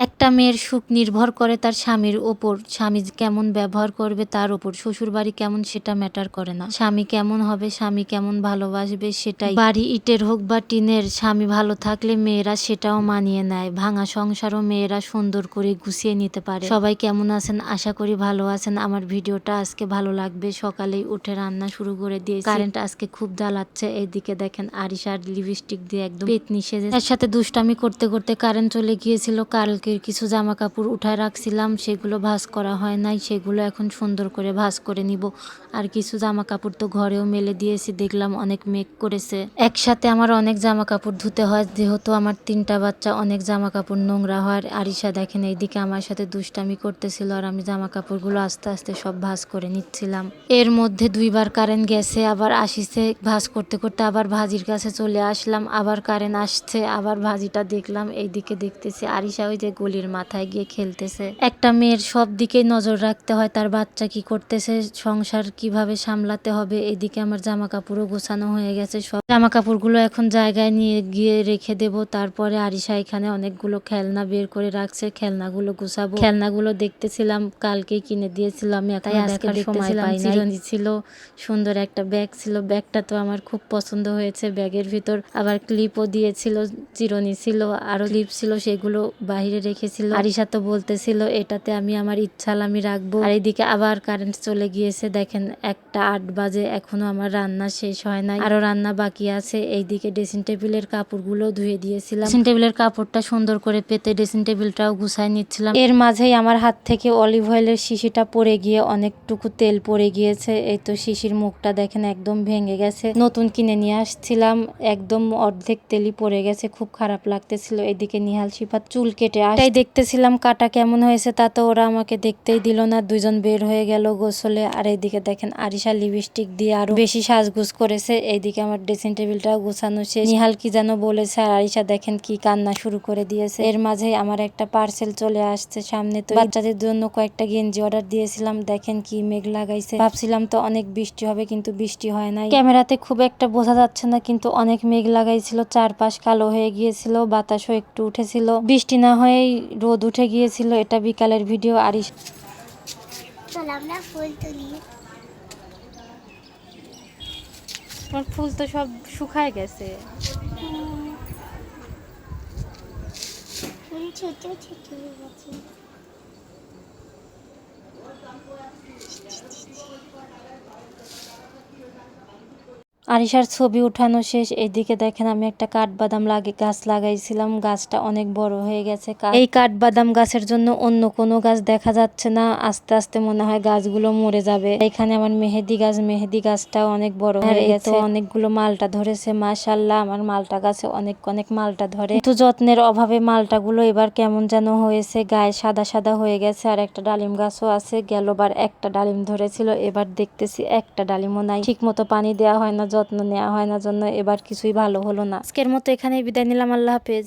একটা মেয়ের সুখ নির্ভর করে তার স্বামীর ওপর। স্বামী কেমন ব্যবহার করবে তার ওপর। শ্বশুরবাড়ি কেমন সেটা ম্যাটার করে না। স্বামী কেমন হবে, স্বামী কেমন ভালোবাসবে সেটাই। বাড়ি ইটের হোক বা টিনের, স্বামী ভালো থাকলে মেয়েরা সেটাও মানিয়ে নেয়। ভাঙা সংসারও মেয়েরা সুন্দর করে গুছিয়ে নিতে পারে। সবাই কেমন আছেন? আশা করি ভালো আছেন। আমার ভিডিওটা আজকে ভালো লাগবে। সকালেই উঠে রান্না শুরু করে দিয়েছি। কারেন্ট আজকে খুব জ্বালাচ্ছে। এইদিকে দেখেন আরিশার লিপস্টিক দিয়ে একদম পেতনি সেজে এর সাথে দুষ্টামি করতে করতে কারেন্ট চলে গিয়েছিল। কালকে কিছু জামা কাপড় উঠায় রাখছিলাম, সেগুলো ভাঁজ করা হয় নাই, সেগুলো এখন সুন্দর করে ভাঁজ করে নিব। আর কিছু জামা কাপড় তো ঘরেও মেলে দিয়েছি, দেখলাম অনেক মেঘ করেছে। একসাথে আমার অনেক জামা কাপড় ধুতে হয়, যেহেতু আমার 3টা বাচ্চা, অনেক জামা কাপড় নোংরা হয়। আরিশা দেখেন এইদিকে আমার সাথে দুষ্টামি করতেছিল, আর আমি জামা কাপড়গুলো আস্তে আস্তে সব ভাঁজ করে নিচ্ছিলাম। এর মধ্যে 2বার কারেন্ট গেছে, আবার আসিছে। ভাঁজ করতে করতে আবার ভাজির কাছে চলে আসলাম, আবার কারেন্ট আসছে, আবার ভাজিটা দেখলাম। এইদিকে দেখতেছি আরিশা ওই যে গলির মাথায় গিয়ে খেলতেছে। একটা মেয়ের সব দিকে নজর রাখতে হয়, তার বাচ্চা কি করতেছে, সংসার কিভাবে সামলাতে হবে। এদিকে আমার জামা কাপড়ও গোছানো হয়ে গেছে। সব জামা কাপড়গুলো এখন জায়গায় নিয়ে গিয়ে রেখে দেব। তারপরে আরিশা এখানে অনেকগুলো খেলনা বের করে রাখছে, খেলনাগুলো গুছাবো। খেলনাগুলো দেখতেছিলাম, কালকেই কিনে দিয়েছিলাম আমি, তাই আজকে দেখতেছিলাম। চিরুনি ছিল, সুন্দর একটা ব্যাগ ছিল, ব্যাগটা তো আমার খুব পছন্দ হয়েছে। ব্যাগের ভিতর আবার ক্লিপও দিয়েছিল, চিরুনি ছিল, আরো ক্লিপ ছিল, সেগুলো বাহিরে রেখেছিল। আরিশা তো বলতেছিল এটাতে আমি আমার ইচ্ছালামি রাখবো। আর এদিকে আবার কারেন্ট চলে গিয়েছে। দেখেন 1টা 8 বাজে, এখনো আমার রান্না শেষ হয় নাই, আরো রান্না বাকি আছে। এইদিকে ড্রেসিং টেবিলের কাপড়গুলো ধুয়ে দিয়েছিলাম। ড্রেসিং টেবিলের কাপড়টা সুন্দর করে পেতে ড্রেসিং টেবিলটাও গুছাই নিচ্ছিলাম। এর মাঝেই আমার হাত থেকে অলিভ অয়েলের শিশিটা পড়ে গিয়ে অনেকটুকু তেল পড়ে গিয়েছে। এই তো শিশির মুখটা দেখেন একদম ভেঙে গেছে। নতুন কিনে নিয়ে আসছিলাম, একদম অর্ধেক তেলই পড়ে গেছে, খুব খারাপ লাগতেছিল। এদিকে নিহাল শিফাত চুল কেটে তাই দেখতেছিলাম কাটা কেমন হয়েছে, তা তো ওরা আমাকে দেখতেই দিল না। দুজন বের হয়ে গেল গোসলে। আর এইদিকে দেখেন আরিশা লিপস্টিক দিয়ে আরো বেশি সাজগুজ করেছে। এইদিকে আমার ড্রেসিং টেবিলটাও গোছানো শেষ। নিহাল কি যেন বলেছে, আর আরিশা দেখেন কি কান্না শুরু করে দিয়েছে। এর মাঝে আমার একটা পার্সেল চলে আসছে সামনে। তো বাচ্চাদের জন্য কয়েকটা গেঞ্জি অর্ডার দিয়েছিলাম। দেখেন কি মেঘ লাগাইছে। ভাবছিলাম তো অনেক বৃষ্টি হবে, কিন্তু বৃষ্টি হয় নাই। ক্যামেরাতে খুব একটা বোঝা যাচ্ছে না, কিন্তু অনেক মেঘ লাগাইছিল, চারপাশ কালো হয়ে গিয়েছিল, বাতাসও একটু উঠেছিল। বৃষ্টি না হয়েই রোদ উঠে গিয়েছিল। এটা বিকালের ভিডিও। আরিশ আমরা ফুল তুলি। তোমার ফুল তো সব শুকায় গেছে। ফুল ছোট ছোট হয়ে গেছে। আরিশার ছবি উঠানো শেষ। এইদিকে দেখেন আমি একটা কাঠবাদাম গাছ লাগাইছিলাম, গাছটা অনেক বড় হয়ে গেছে। এই কাঠবাদাম গাছের জন্য অন্য কোনো গাছ দেখা যাচ্ছে না। আস্তে আস্তে মনে হয় গাছগুলো মরে যাবে। এখানে আমার মেহেদি মেহেদি গাছটাও অনেক বড় হয়ে গেছে, অনেকগুলো মালটা ধরেছে। মাশাআল্লাহ, আমার মালটা গাছে অনেক অনেক মালটা ধরে, কিন্তু যত্নের অভাবে মালটাগুলো এবার কেমন যেন হয়েছে, গায়ে সাদা সাদা হয়ে গেছে। আর একটা ডালিম গাছও আছে, গেলবার একটা ডালিম ধরেছিল, এবার দেখতেছি একটা ডালিমও নাই। ঠিক মতো পানি দেওয়া হয় না, যত্ন নেওয়া হয় না, জন্য এবার কিছুই ভালো হলো না। আজকের মতো এখানেই বিদায় নিলাম। আল্লাহ হাফেজ।